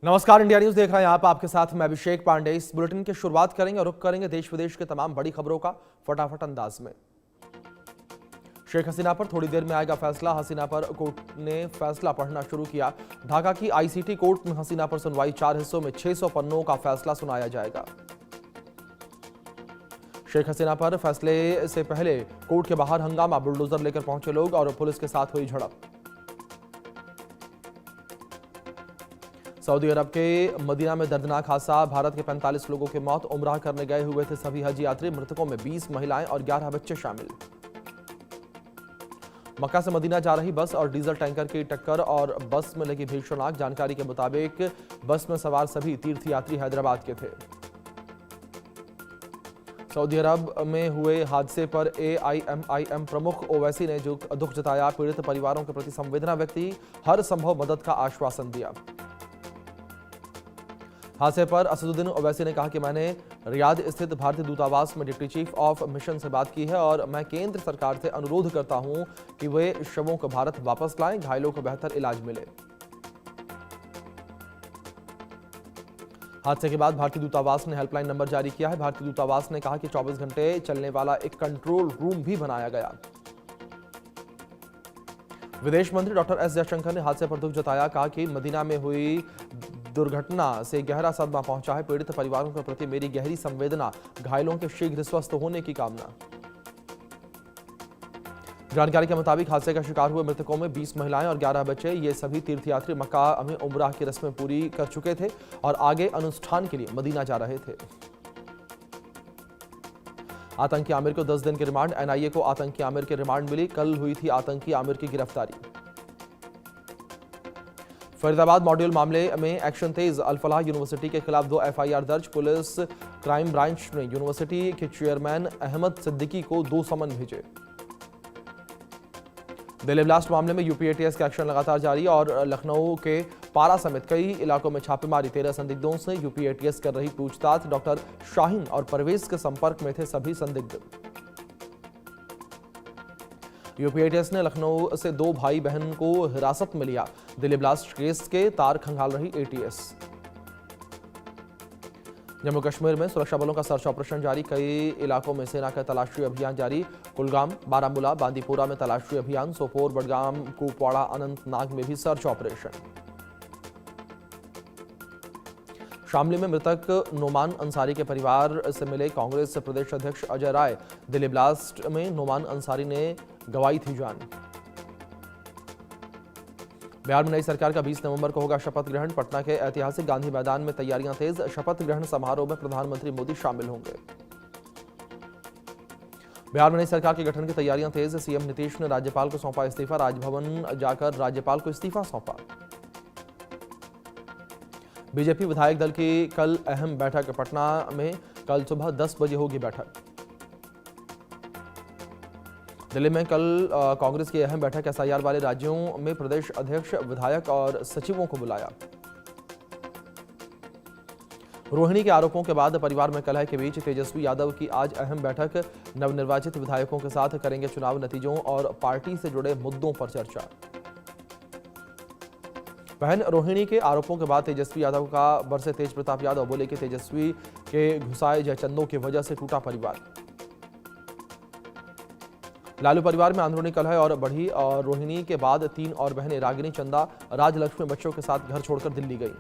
नमस्कार, India news देख रहे हैं आप। आपके साथ मैं अभिषेक पांडे। इस बुलेटिन की शुरुआत करेंगे और रुख करेंगे देश विदेश के तमाम बड़ी खबरों का फटाफट अंदाज में। शेख हसीना पर थोड़ी देर में आएगा फैसला। हसीना पर कोर्ट ने फैसला पढ़ना शुरू किया। ढाका की आईसीटी कोर्ट में हसीना पर सुनवाई 4 हिस्सों में 600 पन्नों का फैसला सुनाया जाएगा। शेख हसीना पर फैसले से पहले कोर्ट के बाहर हंगामा, बुलडोजर लेकर पहुंचे लोग और पुलिस के साथ हुई झड़प। सऊदी अरब के मदीना में दर्दनाक हादसा, भारत के 45 लोगों की मौत। उमराह करने गए हुए थे सभी हज यात्री। मृतकों में 20 महिलाएं और 11 बच्चे शामिल। मक्का से मदीना जा रही बस और डीजल टैंकर की टक्कर और बस में लगी भीषण आग। जानकारी के मुताबिक बस में सवार सभी तीर्थयात्री हैदराबाद के थे। सऊदी अरब में हुए हादसे पर AIMIM प्रमुख ओवैसी ने जो दुख जताया। पीड़ित परिवारों के प्रति संवेदना व्यक्त की, हर संभव मदद का आश्वासन दिया। हादसे पर असदुद्दीन ओवैसी ने कहा कि मैंने रियाद स्थित भारतीय दूतावास में डिप्टी चीफ ऑफ मिशन से बात की है और मैं केंद्र सरकार से अनुरोध करता हूं कि वे शवों को भारत वापस लाएं, घायलों को बेहतर इलाज मिले। हादसे के बाद भारतीय दूतावास ने हेल्पलाइन नंबर जारी किया है। भारतीय दूतावास ने कहा कि 24 घंटे चलने वाला एक कंट्रोल रूम भी बनाया गया। विदेश मंत्री डॉक्टर एस जयशंकर ने हादसे पर दुख जताया। कहा कि मदीना में हुई दुर्घटना से गहरा सदमा पहुंचा है। पीड़ित परिवारों के प्रति मेरी गहरी संवेदना, घायलों के शीघ्र स्वस्थ होने की कामना। जानकारी के मुताबिक हादसे का शिकार हुए मृतकों में 20 महिलाएं और 11 बच्चे। ये सभी तीर्थयात्री मक्का में उमराह की रस्में पूरी कर चुके थे और आगे अनुष्ठान के लिए मदीना जा रहे थे। आतंकी आमिर को 10 दिन की रिमांड। NIA को आतंकी आमिर की रिमांड मिली। कल हुई थी आतंकी आमिर की गिरफ्तारी। फरीदाबाद मॉड्यूल मामले में एक्शन तेज। अल-फलाह यूनिवर्सिटी के खिलाफ 2 FIR दर्ज। पुलिस क्राइम ब्रांच ने यूनिवर्सिटी के चेयरमैन अहमद सिद्दीकी को 2 समन भेजे। दिल्ली ब्लास्ट मामले में यूपी ATS का एक्शन लगातार जारी और लखनऊ के पारा समेत कई इलाकों में छापेमारी। 13 संदिग्धों से यूपी ATS कर रही पूछताछ। डॉक्टर शाहीन और परवेज के संपर्क में थे सभी संदिग्ध। यूपी ATS ने लखनऊ से 2 भाई बहन को हिरासत में लिया। दिल्ली ब्लास्ट केस के तार खंगाल रही ATS। जम्मू कश्मीर में सुरक्षा बलों का सर्च ऑपरेशन जारी। कई इलाकों में सेना का तलाशी अभियान जारी। कुलगाम, बारामूला, बांदीपुरा में तलाशी अभियान। सोपोर, बडगाम, कुपवाड़ा, अनंतनाग में भी सर्च ऑपरेशन। शामली में मृतक नोमान अंसारी के परिवार से मिले कांग्रेस प्रदेश अध्यक्ष अजय राय। दिल्ली ब्लास्ट में नोमान अंसारी ने गंवाई थी जान। बिहार में नई सरकार का 20 नवंबर को होगा शपथ ग्रहण। पटना के ऐतिहासिक गांधी मैदान में तैयारियां तेज। शपथ ग्रहण समारोह में प्रधानमंत्री मोदी शामिल होंगे। बिहार में नई सरकार के गठन की तैयारियां तेज। सीएम नीतीश ने राज्यपाल को सौंपा इस्तीफा। राजभवन जाकर राज्यपाल को इस्तीफा सौंपा। बीजेपी विधायक दल की कल अहम बैठक। पटना में कल सुबह 10 बजे होगी बैठक। दिल्ली में कल कांग्रेस की अहम बैठक। SIR वाले राज्यों में प्रदेश अध्यक्ष, विधायक और सचिवों को बुलाया। रोहिणी के आरोपों के बाद परिवार में कलह के बीच तेजस्वी यादव की आज अहम बैठक। नवनिर्वाचित विधायकों के साथ करेंगे चुनाव नतीजों और पार्टी से जुड़े मुद्दों पर चर्चा। बहन रोहिणी के आरोपों के बाद तेजस्वी यादव का बरसे तेज प्रताप यादव। बोले कि तेजस्वी के घुसाए जयचंदों की वजह से टूटा परिवार। लालू परिवार में अंदरूनी कलह और बढ़ी और रोहिणी के बाद 3 और बहनें रागिनी, चंदा, राजलक्ष्मी बच्चों के साथ घर छोड़कर दिल्ली गई।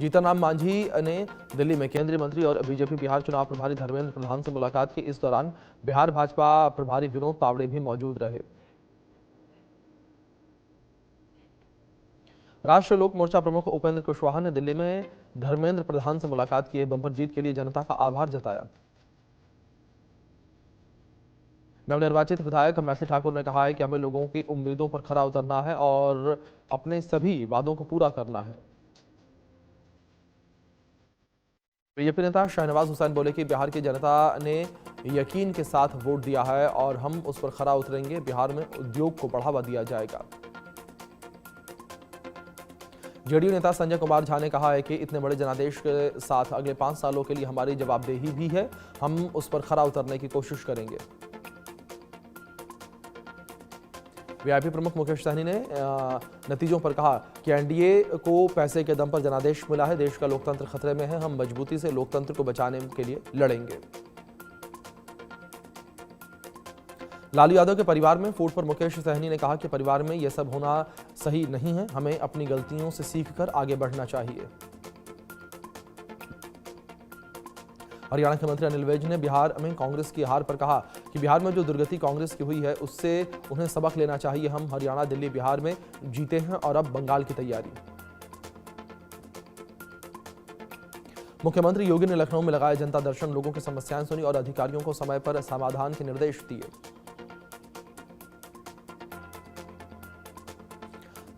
जीतनराम मांझी ने दिल्ली में केंद्रीय मंत्री और बीजेपी बिहार चुनाव प्रभारी धर्मेंद्र प्रधान से मुलाकात की। इस दौरान बिहार भाजपा प्रभारी विनोद तावड़े भी मौजूद रहे। राष्ट्रीय लोक मोर्चा प्रमुख उपेंद्र कुशवाहा ने दिल्ली में धर्मेंद्र प्रधान से मुलाकात की। बंपर जीत के लिए जनता का आभार जताया। नवनिर्वाचित विधायक मैथिली ठाकुर ने कहा है कि हमें लोगों की उम्मीदों पर खरा उतरना है और अपने सभी वादों को पूरा करना है। बीजेपी नेता शाहनवाज हुसैन बोले कि बिहार की जनता ने यकीन के साथ वोट दिया है और हम उस पर खरा उतरेंगे। बिहार में उद्योग को बढ़ावा दिया जाएगा। जेडीयू नेता संजय कुमार झा ने कहा है कि इतने बड़े जनादेश के साथ अगले 5 सालों के लिए हमारी जवाबदेही भी है। हम उस पर खरा उतरने की कोशिश करेंगे। वीआईपी प्रमुख मुकेश सहनी ने नतीजों पर कहा कि एनडीए को पैसे के दम पर जनादेश मिला है। देश का लोकतंत्र खतरे में है। हम मजबूती से लोकतंत्र को बचाने के लिए लड़ेंगे। लालू यादव के परिवार में फूट पर मुकेश सहनी ने कहा कि परिवार में यह सब होना सही नहीं है। हमें अपनी गलतियों से सीखकर आगे बढ़ना चाहिए। हरियाणा के मंत्री अनिल विज ने बिहार में कांग्रेस की हार पर कहा कि बिहार में जो दुर्गति कांग्रेस की हुई है उससे उन्हें सबक लेना चाहिए। हम हरियाणा, दिल्ली, बिहार में जीते हैं और अब बंगाल की तैयारी। मुख्यमंत्री योगी ने लखनऊ में लगाया जनता दर्शन, लोगों की समस्याएं सुनी और अधिकारियों को समय पर समाधान के निर्देश दिए।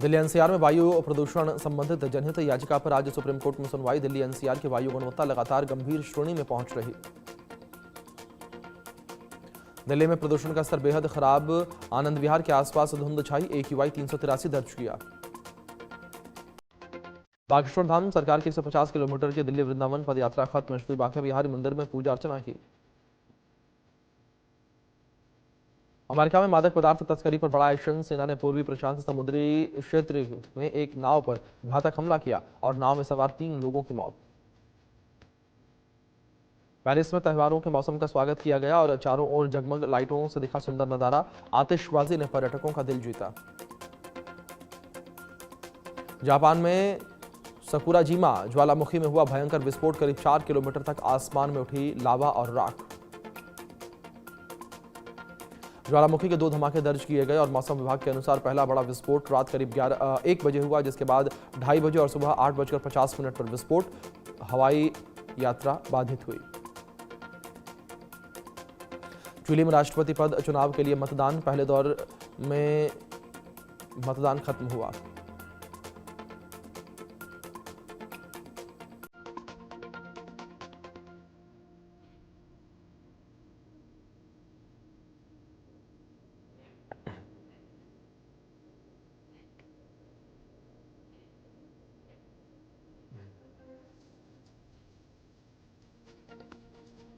दिल्ली एनसीआर में वायु प्रदूषण संबंधित जनहित याचिका पर आज सुप्रीम कोर्ट में सुनवाई। दिल्ली एनसीआर की वायु गुणवत्ता लगातार गंभीर श्रेणी में पहुंच रही। दिल्ली में प्रदूषण का स्तर बेहद खराब। आनंद विहार के आसपास धुंध छाई। AQI 383 दर्ज किया। बागेश्वर धाम सरकार की 150 किलोमीटर की दिल्ली वृंदावन पद यात्रा खत्म। श्री बांके बिहारी मंदिर में पूजा अर्चना की। अमेरिका में मादक पदार्थ तस्करी पर बड़ा एक्शन। सेना ने पूर्वी प्रशांत समुद्री क्षेत्र में एक नाव पर घातक हमला किया और नाव में सवार 3 लोगों की मौत। पेरिस में त्योहारों के मौसम का स्वागत किया गया और चारों ओर जगमग लाइटों से दिखा सुंदर नजारा। आतिशबाजी ने पर्यटकों का दिल जीता। जापान में सकुराजिमा ज्वालामुखी में हुआ भयंकर विस्फोट। करीब 4 किलोमीटर तक आसमान में उठी लावा और राख। ज्वालामुखी के 2 धमाके दर्ज किए गए और मौसम विभाग के अनुसार पहला बड़ा विस्फोट रात करीब 1 बजे हुआ, जिसके बाद 2:30 बजे और सुबह 8:50 पर विस्फोट। हवाई यात्रा बाधित हुई। चिली में राष्ट्रपति पद चुनाव के लिए मतदान। पहले दौर में मतदान खत्म हुआ।